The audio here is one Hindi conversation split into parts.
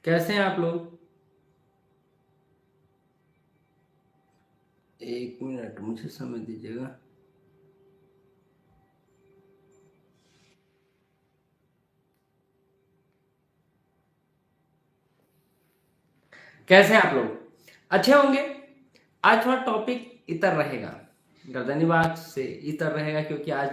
कैसे हैं आप लोग? 1 मिनट मुझे समय दीजिएगा। कैसे हैं आप लोग? अच्छे होंगे। आज थोड़ा टॉपिक इतर रहेगा, गर्दनी बाग से इतर रहेगा, क्योंकि आज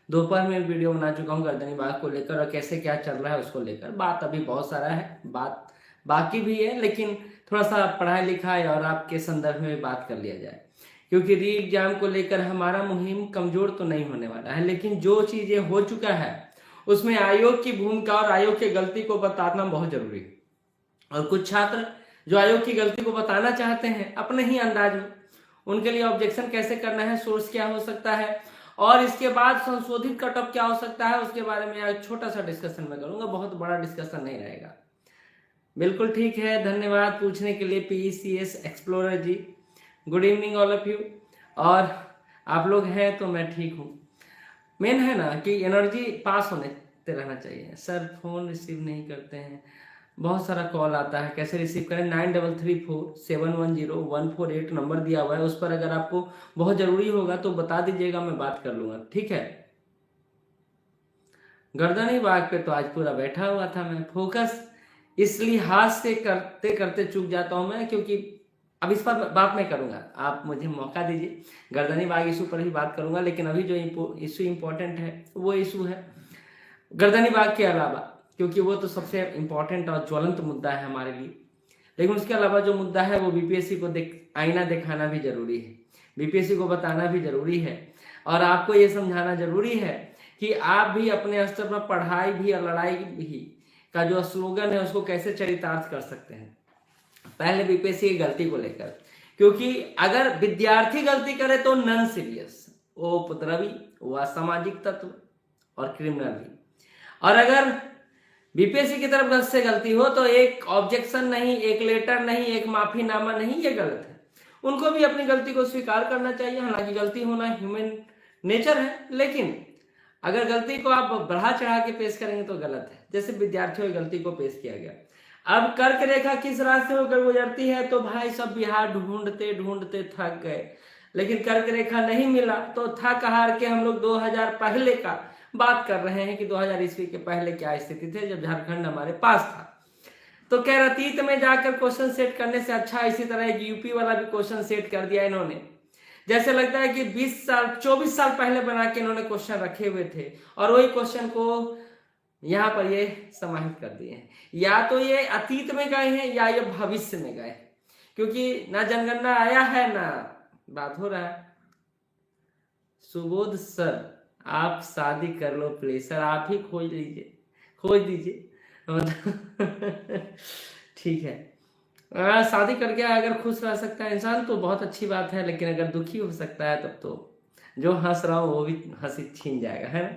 दोपहर में वीडियो बना चुका हूँ गर्दनी बाग को लेकर और कैसे क्या चल रहा है उसको लेकर। बात अभी बहुत सारा है, बात बाकी भी है, लेकिन थोड़ा सा पढ़ाई लिखाई और आपके संदर्भ में बात कर लिया जाए, क्योंकि री एग्जाम को लेकर हमारा मुहिम कमजोर तो नहीं होने वाला है, लेकिन जो चीजें हो चुका है उसमें आयोग की भूमिका और आयोग की गलती को बताना बहुत जरूरी है। और कुछ छात्र जो आयोग की गलती को बताना चाहते हैं अपने ही अंदाज में, उनके लिए ऑब्जेक्शन कैसे करना है, सोर्स क्या हो सकता है और इसके बाद संशोधित कट ऑफ क्या हो सकता है, उसके बारे में एक छोटा सा डिस्कशन मैं करूंगा। बहुत बड़ा डिस्कशन नहीं रहेगा। बिल्कुल ठीक है, धन्यवाद पूछने के लिए PECS explorer ji. Good evening all of you. और आप लोग हैं तो मैं ठीक हूँ। मेन है ना कि एनर्जी पास होने रहना चाहिए। सर फोन रिसीव नहीं करते हैं, बहुत सारा कॉल आता है, कैसे रिसीव करें? 9334710148 नंबर दिया हुआ है, उस पर अगर आपको बहुत जरूरी होगा तो बता दीजिएगा, मैं बात कर लूंगा, ठीक है। गर्दनी बाग पे तो आज पूरा बैठा हुआ था मैं, फोकस इस लिहाज से करते करते चूक जाता हूं मैं, क्योंकि अब इस पर बात मैं करूंगा, आप मुझे मौका दीजिए। गर्दनी बाग इशू पर ही बात करूंगा, लेकिन अभी जो इशू इंपॉर्टेंट है वो इशू है गर्दनी बाग के अलावा, क्योंकि वो तो सबसे इंपॉर्टेंट और ज्वलंत मुद्दा है हमारे लिए। लेकिन उसके अलावा जो मुद्दा है वो बीपीएससी को आईना दिखाना भी जरूरी है, बीपीएससी को बताना भी जरूरी है, और आपको ये समझाना जरूरी है कि आप भी अपने स्तर पर पढ़ाई भी और लड़ाई भी का जो स्लोगन है उसको कैसे चरितार्थ कर सकते हैं। पहले बीपीएससी की गलती को लेकर, क्योंकि अगर विद्यार्थी गलती करे तो नॉन सीरियस, वो उपद्रवी, वो असामाजिक तत्व और क्रिमिनल भी। और अगर बीपीएससी की तरफ से गलती हो तो एक ऑब्जेक्शन नहीं, एक लेटर नहीं, एक माफीनामा नहीं, ये गलत है। उनको भी अपनी गलती को स्वीकार करना चाहिए। हालांकि गलती होना ह्यूमन नेचर है, लेकिन अगर गलती को आप बढ़ा चढ़ा के पेश करेंगे तो गलत है। जैसे विद्यार्थियों की गलती को पेश किया गया, अब कर्क रेखा किस रास्ते होकर गुजरती है तो भाई सब बिहार ढूंढते ढूंढते थक गए, लेकिन कर्क रेखा नहीं मिला तो थक हार के हम लोग 2000 पहले का बात कर रहे हैं कि 2000 ईस्वी के पहले क्या स्थिति थी जब झारखंड हमारे पास था। तो अतीत में जाकर क्वेश्चन सेट करने से अच्छा इसी तरह एक यूपी वाला भी क्वेश्चन सेट कर दिया इन्होंने। जैसे लगता है कि 20 साल 24 साल पहले बना के इन्होंने क्वेश्चन रखे हुए थे और वही क्वेश्चन को यहाँ पर ये समाहित कर दिए हैं। या तो ये अतीत में गए हैं या ये भविष्य में गए, क्योंकि ना जनगणना आया है ना बात हो रहा है। सुबोध सर आप शादी कर लो प्लीज, सर आप ही खोज लीजिए, खोज दीजिए ठीक है। शादी करके अगर खुश रह सकता है इंसान तो बहुत अच्छी बात है, लेकिन अगर दुखी हो सकता है तब तो जो हंस रहा हूं वो भी हंसी छीन जाएगा, है ना।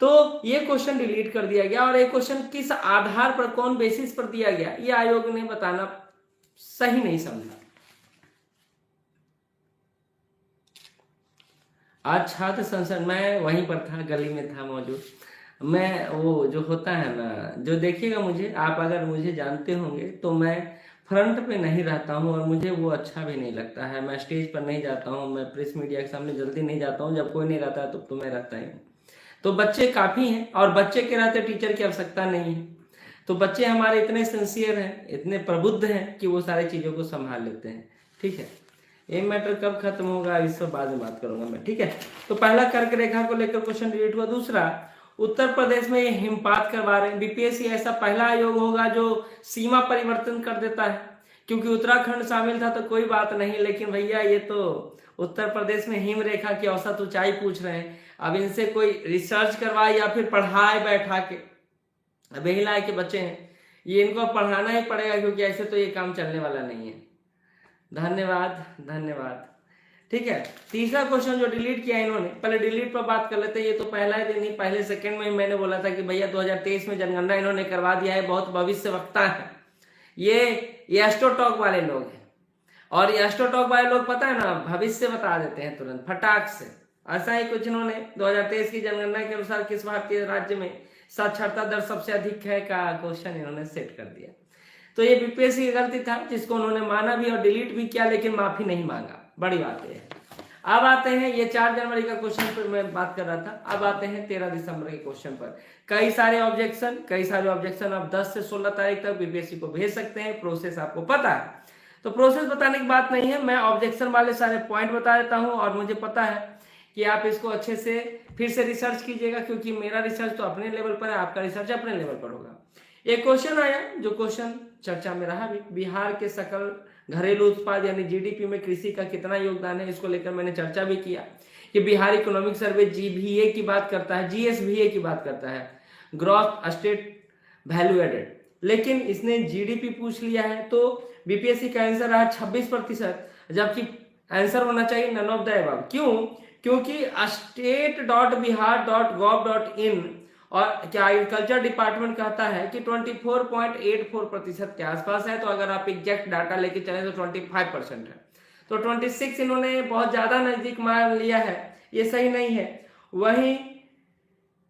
तो ये क्वेश्चन डिलीट कर दिया गया, और ये क्वेश्चन किस आधार पर, कौन बेसिस पर दिया गया, ये आयोग ने बताना सही नहीं समझा। आज छात्र संसद, मैं वहीं पर था, गली में था मौजूद। मैं वो जो होता है ना, जो देखिएगा मुझे, आप अगर मुझे जानते होंगे तो मैं फ्रंट पे नहीं रहता हूँ और मुझे वो अच्छा भी नहीं लगता है। मैं स्टेज पर नहीं जाता हूँ, मैं प्रेस मीडिया के सामने जल्दी नहीं जाता हूँ, जब कोई नहीं रहता है तो मैं रहता ही हूँ। तो बच्चे काफी हैं और बच्चे के रहते टीचर की आवश्यकता नहीं है। तो बच्चे हमारे इतने सिंसियर हैं, इतने प्रबुद्ध हैं कि वो सारी चीजों को संभाल लेते हैं, ठीक है। ये मैटर कब खत्म होगा इस पर बाद में बात करूंगा मैं, ठीक है। तो पहला कर्क रेखा को लेकर क्वेश्चन डिलीट हुआ। दूसरा, उत्तर प्रदेश में ये हिमपात करवा रहे हैं। बीपीएससी ऐसा पहला आयोग होगा जो सीमा परिवर्तन कर देता है, क्योंकि उत्तराखंड शामिल था तो कोई बात नहीं, लेकिन भैया ये तो उत्तर प्रदेश में हिम रेखा की औसत ऊंचाई पूछ रहे हैं। अब इनसे कोई रिसर्च करवाए या फिर पढ़ाए बैठा के, अब यही लाए के बच्चे हैं, ये इनको पढ़ाना ही पड़ेगा, क्योंकि ऐसे तो ये काम चलने वाला नहीं है। धन्यवाद धन्यवाद, ठीक है। तीसरा क्वेश्चन जो डिलीट किया इन्होंने, पहले डिलीट पर बात कर लेते हैं। ये तो पहला ही दिन ही, पहले सेकंड में ही मैंने बोला था कि भैया 2023 में जनगणना इन्होंने करवा दिया है, बहुत भविष्य वक्ता है ये एस्ट्रोटॉक वाले लोग हैं। और ये एस्ट्रोटॉक वाले लोग पता है ना, भविष्य बता देते हैं तुरंत फटाक से। ऐसा ही कुछ इन्होंने 2023 की जनगणना के अनुसार किस भारतीय राज्य में साक्षरता दर सबसे अधिक है का क्वेश्चन इन्होंने सेट कर दिया। तो ये बीपीएससी की गलती था, जिसको उन्होंने माना भी और डिलीट भी किया, लेकिन माफी नहीं मांगा। बड़ी बात है। अब आते हैं, ये 4 जनवरी का क्वेश्चन पर मैं बात कर रहा था, अब आते हैं 13 दिसंबर के क्वेश्चन पर। कई सारे ऑब्जेक्शन आप 10 से 16 तारीख तक बीपीएससी को भेज सकते हैं। प्रोसेस आपको पता है, तो प्रोसेस बताने की बात नहीं है, मैं ऑब्जेक्शन वाले सारे पॉइंट बता देता हूं। और मुझे पता है कि आप इसको अच्छे से फिर से रिसर्च कीजिएगा, क्योंकि मेरा रिसर्च तो अपने लेवल पर है, आपका रिसर्च अपने लेवल पर होगा। एक क्वेश्चन आया, जो क्वेश्चन चर्चा में रहा भी, बिहार के सकल घरेलू उत्पाद यानी जीडीपी में कृषि का कितना योगदान है, इसको लेकर मैंने चर्चा भी किया कि बिहार इकोनॉमिक सर्वे जीवीए की बात करता है, जीएसवीए की बात करता है, ग्रॉस स्टेट वैल्यू एडेड, लेकिन इसने जीडीपी पूछ लिया है। तो बीपीएससी का आंसर रहा 26%, जबकि आंसर होना चाहिए नन ऑफ द अबव। क्यों? क्योंकि state.bihar.gov.in और क्या एग्रीकल्चर डिपार्टमेंट कहता है कि 24.84% के आसपास है। तो अगर आप एग्जैक्ट डाटा लेके चले तो 25% है, तो 26 इन्होंने बहुत ज्यादा नजदीक मान लिया है, ये सही नहीं है। वहीं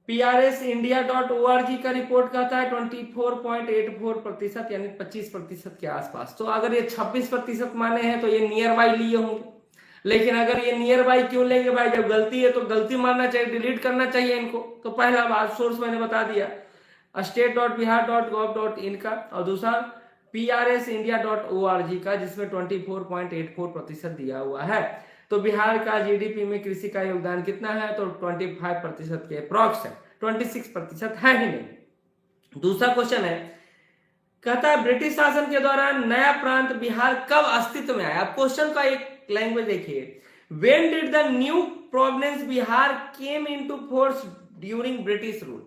PRSindia.org का रिपोर्ट कहता है 24.84% यानी 25% के आसपास। तो अगर ये 26% माने हैं तो ये नियर बाई लिए होंगे, लेकिन अगर ये नियर बाई क्यों लेंगे भाई? जब गलती है तो गलती मानना चाहिए, डिलीट करना चाहिए इनको। तो पहला बात, सोर्स मैंने बता दिया state.bihar.gov.in का, और दूसरा PRSindia.org का, जिसमें 24.84% दिया हुआ है। तो बिहार का जीडीपी में कृषि का योगदान कितना है? तो 25% के अप्रॉक्स है, 26% है ही नहीं। दूसरा क्वेश्चन है, कहता है ब्रिटिश शासन के दौरान नया प्रांत बिहार कब अस्तित्व में आया? अब क्वेश्चन का एक लैंग्वेज देखिए, When did the new province Bihar came into force during British rule?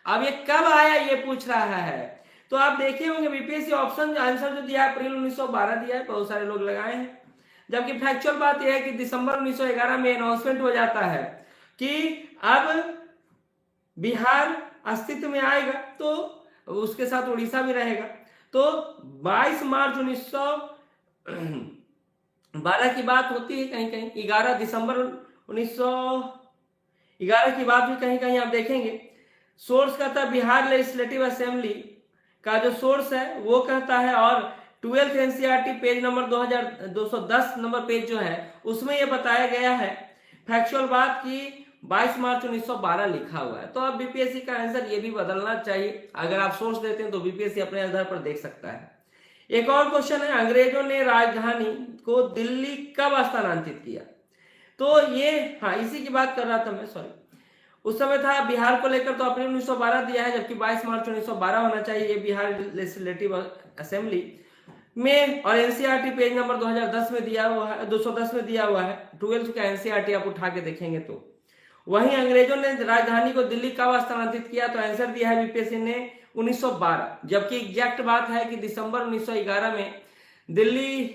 अब ये कब आया ये पूछ रहा है। तो आप देखे होंगे बीपीएससी ऑप्शन आंसर जो दिया है अप्रैल 1912 दिया है, बहुत सारे लोग लगाए हैं, जबकि फैक्चुअल बात यह है कि दिसंबर 1911 में अनाउंसमेंट हो जाता है कि अब बिहार अस्तित्व में आएगा, तो उसके साथ उड़ीसा भी रहेगा। तो 22 मार्च 1912 की बात होती है कहीं कहीं, 11 दिसंबर 1911 की बात भी कहीं कहीं आप देखेंगे। सोर्स कहता है बिहार लेजिस्लेटिव असेंबली का जो सोर्स है वो कहता है, और 12th NCERT page number 2210 number page जो है उसमें ये बताया गया है फैक्चुअल बात की 22 मार्च 1912 लिखा हुआ है। तो अब बीपीएससी का आंसर ये भी बदलना चाहिए, अगर आप सोर्स देते हैं तो बीपीएससी अपने आधार पर देख सकता है। एक और क्वेश्चन है, अंग्रेजों ने राजधानी को दिल्ली कब स्थानांतरित किया? तो ये इसी की बात कर रहा था मैं, सॉरी, उस समय था बिहार को लेकर तो अप्रैल 1912 दिया है, जबकि 22 मार्च 1912 होना चाहिए। ये बिहार लेजिस्लेटिव असेंबली में, और एनसीईआरटी पेज नंबर 2010 में दिया हुआ है, 210 में दिया हुआ है। 12th का एनसीईआरटी आप उठा के देखेंगे तो वहीं अंग्रेजों ने राजधानी को दिल्ली कब स्थानांतरित किया? तो आंसर दिया है बीपीएससी ने 1912, जबकि एग्जैक्ट बात है कि दिसंबर 1911 में दिल्ली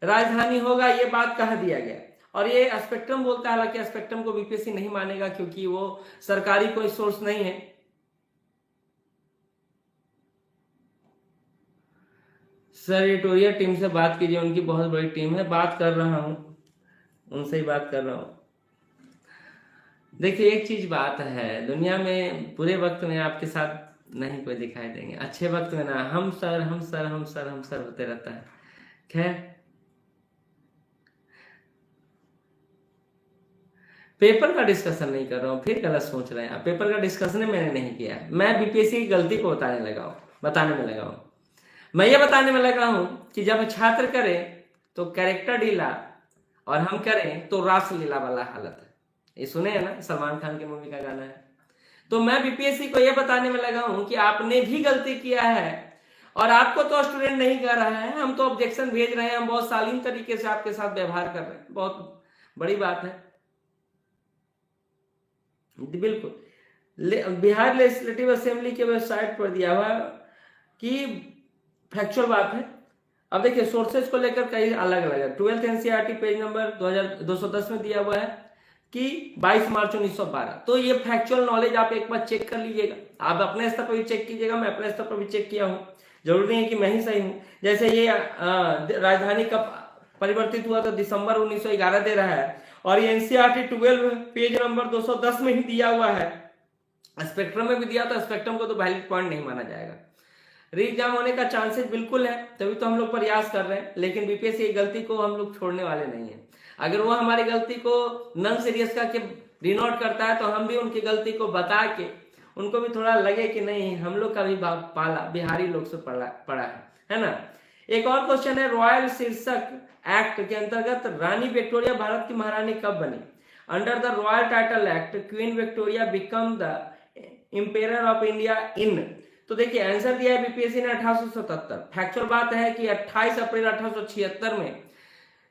राजधानी होगा, ये बात कह दिया गया। और ये स्पेक्ट्रम बोलता है, हालांकि स्पेक्ट्रम को बीपीएससी नहीं मानेगा क्योंकि वो सरकारी कोई सोर्स नहीं है। सर एडिटोरियल टीम से बात कीजिए, उनकी बहुत बड़ी टीम है, बात कर रहा हूं, उनसे ही बात कर रहा हूं। देखिए एक चीज बात है, दुनिया में बुरे वक्त में आपके साथ नहीं कोई दिखाई देंगे, अच्छे वक्त में ना हम सर होते रहता है। खैर, पेपर का डिस्कशन नहीं कर रहा हूं, फिर गलत सोच रहे हैं। पेपर का डिस्कशन मैंने नहीं किया, मैं बीपीएससी की गलती को बताने में लगा हूं। मैं ये बताने में लगा हूं कि जब छात्र करें तो कैरेक्टर ढीला और हम करें तो रासलीला वाला हालत है। ये सुने है ना, सलमान खान की मूवी का गाना है। तो मैं बीपीएससी को ये बताने में लगा हूं कि आपने भी गलती किया है और आपको तो स्टूडेंट नहीं कर रहा है, हम तो ऑब्जेक्शन भेज रहे हैं, हम बहुत शालीन तरीके से आपके साथ व्यवहार कर रहे हैं, बहुत बड़ी बात है। बिल्कुल, बिहार लेजिस्लेटिव असेंबली के वेबसाइट पर दिया हुआ कि फैक्चुअल बात है। अब देखिए सोर्सेज को लेकर कई अलग अलग है। 12th एनसीईआरटी पेज नंबर 2210 में दिया हुआ है कि 22 मार्च 1912। तो ये फैक्चुअल नॉलेज आप एक बार चेक कर लीजिएगा, आप अपने स्तर पर भी चेक कीजिएगा, मैं अपने स्तर पर भी चेक किया हूं, जरूरी नहीं है कि मैं ही सही हूं। जैसे ये राजधानी कब परिवर्तित हुआ तो दिसंबर 1911 दे रहा है, और ये एनसीईआरटी 12 पेज नंबर 210 में ही दिया हुआ है। स्पेक्ट्रम में भी दिया, तो स्पेक्ट्रम को तो वैलिड पॉइंट नहीं माना जाएगा। री एग्जाम होने का चांसेस बिल्कुल है, तभी तो हम लोग प्रयास कर रहे हैं। लेकिन बीपीएससी की गलती को हम लोग छोड़ने वाले नहीं है। अगर वो हमारी गलती को नन सीरियस करके डिनोट करता है तो हम भी उनकी गलती को बता के उनको भी थोड़ा लगे कि नहीं हम लोग का भी पाला बिहारी लोग से पड़ा है ना। एक और क्वेश्चन है, रॉयल शीर्षक एक्ट के अंतर्गत रानी विक्टोरिया भारत की महारानी कब बनी? Under the Royal Title Act Queen Victoria become the emperor of India in. तो देखिए आंसर दिया है बीपीएससी ने 1877। फैक्चुअल बात है कि 28 अप्रैल 1876 में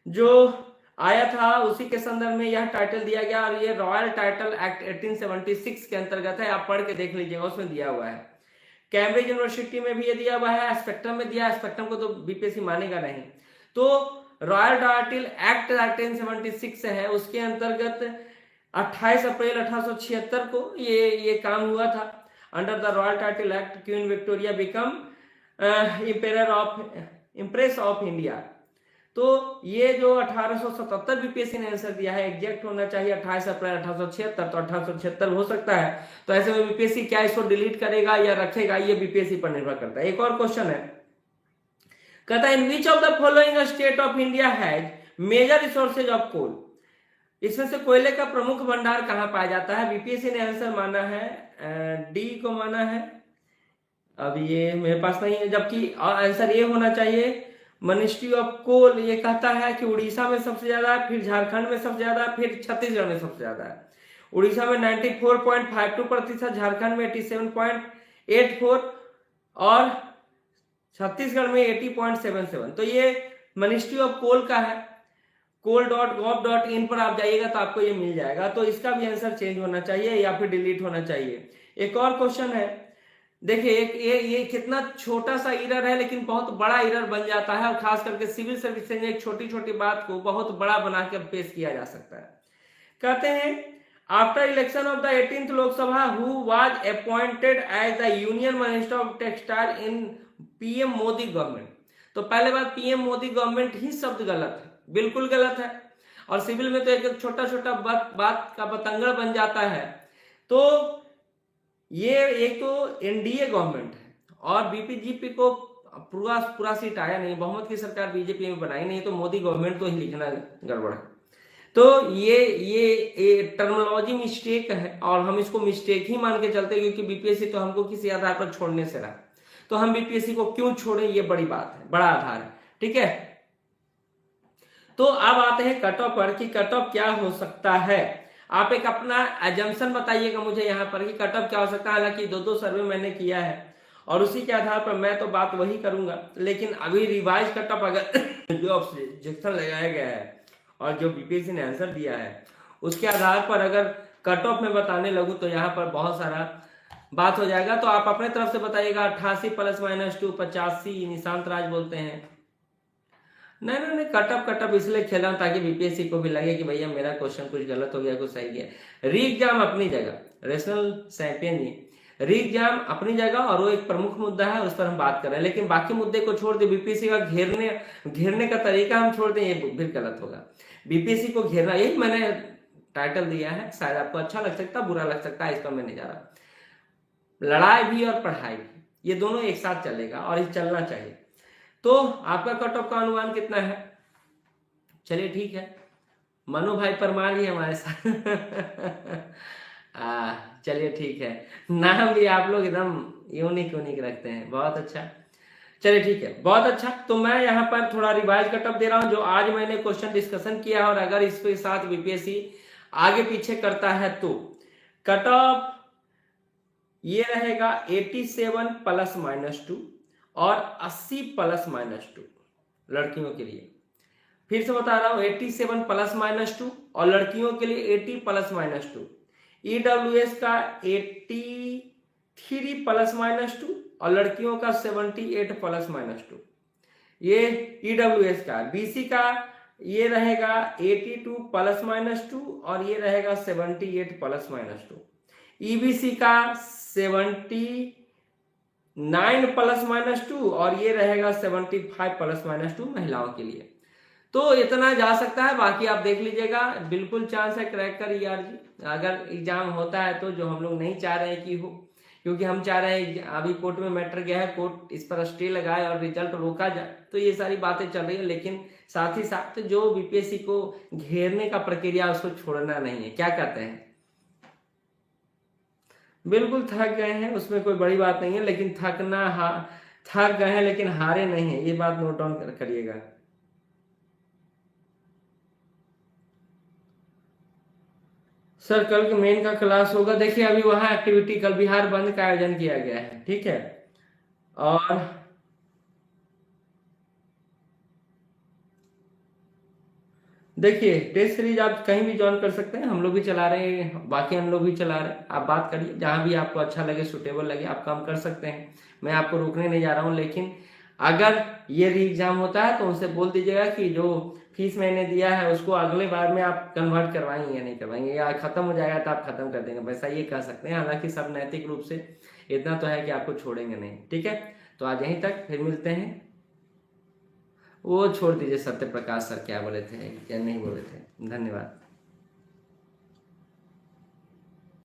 जो आया था उसी के संदर्भ में यह टाइटल दिया गया, और ये रॉयल टाइटल एक्ट 1876 के अंतर्गत है। आप पढ़ के देख लीजिएगा, उसमें दिया हुआ है। कैम्ब्रिज यूनिवर्सिटी में भी ये दिया हुआ है, स्पेक्ट्रम में दिया है। स्पेक्ट्रम को तो बीपीएससी मानेगा नहीं। तो रॉयल टाइटल एक्ट 1876 है, उसके अंतर्गत 28 अप्रैल 1876 को ये काम हुआ था। Under the Royal Title Act Queen Victoria become impress of India. तो ये जो 1877 बीपीएससी ने आंसर दिया है, एग्जैक्ट होना चाहिए 28 अप्रैल 1876, तो 1876 हो सकता है। तो ऐसे में बीपीएससी क्या इसको डिलीट करेगा या रखेगा, ये बीपीएससी पर निर्भर करता है। एक और क्वेश्चन है, कहता है in which of the following state of India has major resources of coal? इसमें से कोयले का प्रमुख भंडार कहां पाया जाता है? बीपीएससी ने आंसर माना है डी को माना है। अब ये मेरे पास नहीं है, जबकि आंसर ये होना चाहिए मिनिस्ट्री ऑफ कोल। ये कहता है कि उड़ीसा में सबसे ज्यादा है, फिर झारखंड में सबसे ज्यादा है, फिर छत्तीसगढ़ में सबसे ज्यादा है। उड़ीसा में 94.52%, झारखंड में 87.84 और छत्तीसगढ़ में 80.77। तो ये मिनिस्ट्री ऑफ कोल का है। coal.gov.in पर आप जाइएगा तो आपको ये मिल जाएगा। तो इसका भी आंसर चेंज होना चाहिए या फिर डिलीट होना चाहिए। एक और क्वेश्चन है, देखिए ये कितना छोटा सा एरर है लेकिन बहुत बड़ा एरर बन जाता है, और खास करके सिविल सर्विसेज में एक छोटी छोटी बात को बहुत बड़ा बनाकर पेश किया जा सकता है। कहते हैं after election of the 18th Lok Sabha who was appointed as the union minister of textile in PM Modi government. तो पहले बात, पीएम मोदी गवर्नमेंट ही शब्द गलत है, बिल्कुल गलत है। और सिविल में तो एक छोटा छोटा बात का बतंगड़ बन जाता है। तो ये एक तो एनडीए गवर्नमेंट है और बीपीजीपी को पूरा सीट आया नहीं, बहुमत की सरकार बीजेपी में बनाई नहीं, तो मोदी गवर्नमेंट तो ही लिखना गड़बड़ है। तो ये टर्मिनोलॉजी मिस्टेक है और हम इसको मिस्टेक ही मान के चलते हैं, क्योंकि बीपीएससी तो हमको किसी आधार पर छोड़ने से रहा। तो हम बीपीएससी को क्यों छोड़ें, ये बड़ी बात है, बड़ा आधार है। ठीक है, तो अब आते हैं कट ऑफ पर कि कट ऑफ क्या हो सकता है। आप एक अपना एजम्पशन बताइएगा मुझे यहाँ पर कि कट ऑफ क्या हो सकता है। हालांकि दो सर्वे मैंने किया है और उसी के आधार पर मैं तो बात वही करूंगा, लेकिन अभी रिवाइज कट ऑफ अगर जो ऑब्जेक्शन लगाया गया है और जो बीपीएससी ने आंसर दिया है उसके आधार पर अगर कट ऑफ में बताने लगूं तो यहाँ पर बहुत सारा बात हो जाएगा। तो आप अपने तरफ से बताइएगा। 88 ± 2 85, निशांत राज बोलते हैं। नहीं, कट ऑफ इसलिए खेला हूं ताकि बीपीएससी को भी लगे कि भैया मेरा क्वेश्चन कुछ गलत हो गया, कुछ सही गया। री एग्जाम अपनी जगह, रेशनल सैपियन जी, री एग्जाम अपनी जगह और वो एक प्रमुख मुद्दा है, उस पर हम बात कर रहे हैं। लेकिन बाकी मुद्दे को छोड़ दे, बीपीएससी का घेरने का तरीका हम छोड़ दें, ये फिर गलत होगा। बीपीएससी को घेरना, यही मैंने टाइटल दिया है, शायद आपको अच्छा लग सकता है, बुरा लग सकता है, इस पर मैं नहीं जा रहा। लड़ाई भी और पढ़ाई भी, ये दोनों एक साथ चलेगा और ये चलना चाहिए। तो आपका कट ऑफ का अनुमान कितना है? चलिए ठीक है, मनु भाई परमार भी हमारे साथ चलिए ठीक है, नाम भी आप लोग एकदम यूनिक रखते हैं, बहुत अच्छा। चलिए ठीक है, बहुत अच्छा। तो मैं यहाँ पर थोड़ा रिवाइज कट ऑफ दे रहा हूँ जो आज मैंने क्वेश्चन डिस्कशन किया, और अगर इसके साथ बीपीएससी आगे पीछे करता है तो कट ऑफ ये रहेगा 87 ± 2 और 80 ± 2 लड़कियों के लिए। फिर से बता रहा हूं, 87 ± 2 और लड़कियों के लिए 80 ± 2। ईडब्ल्यूएस का 83 ± 2 और लड़कियों का 78 ± 2। ये ईडब्ल्यूएस का। बीसी का ये रहेगा 82 ± 2 और ये रहेगा 78 ± 2। ईबीसी का 79 ± 2 और ये रहेगा 75 ± 2 महिलाओं के लिए। तो इतना जा सकता है, बाकी आप देख लीजिएगा। बिल्कुल चांस है क्रैक कर ईआरजी, अगर एग्जाम होता है तो, जो हम लोग नहीं चाह रहे हैं कि हो, क्योंकि हम चाह रहे हैं अभी कोर्ट में मैटर गया है, कोर्ट इस पर स्टे लगाए और रिजल्ट रोका जाए, तो ये सारी बातें चल रही है। लेकिन साथ ही साथ जो बीपीएससी को घेरने का प्रक्रिया उसको छोड़ना नहीं है। क्या कहते हैं? बिल्कुल थक गए हैं, उसमें कोई बड़ी बात नहीं है, लेकिन थक गए हैं लेकिन हारे नहीं है, ये बात नोट डाउन करिएगा। सर कल के मेन का क्लास होगा, देखिए अभी वहां एक्टिविटी कल बिहार बंद का आयोजन किया गया है, ठीक है। और देखिए टेस्ट सीरीज आप कहीं भी ज्वाइन कर सकते हैं, हम लोग भी चला रहे हैं, बाकी हम लोग भी चला रहे हैं। आप बात करिए, जहां भी आपको अच्छा लगे, सुटेबल लगे, आप काम कर सकते हैं। मैं आपको रोकने नहीं जा रहा हूं, लेकिन अगर ये री एग्जाम होता है तो उनसे बोल दीजिएगा कि जो फीस मैंने दिया है उसको अगले बार में आप कन्वर्ट करवाएंगे या नहीं करवाएंगे, या खत्म हो जाएगा तो आप खत्म कर देंगे पैसा, ये कह सकते हैं। हालांकि सब नैतिक रूप से इतना तो है कि आपको छोड़ेंगे नहीं, ठीक है। तो आज यहीं तक, फिर मिलते हैं। वो छोड़ दीजिए, सत्य प्रकाश सर क्या बोले थे या नहीं बोले थे। धन्यवाद।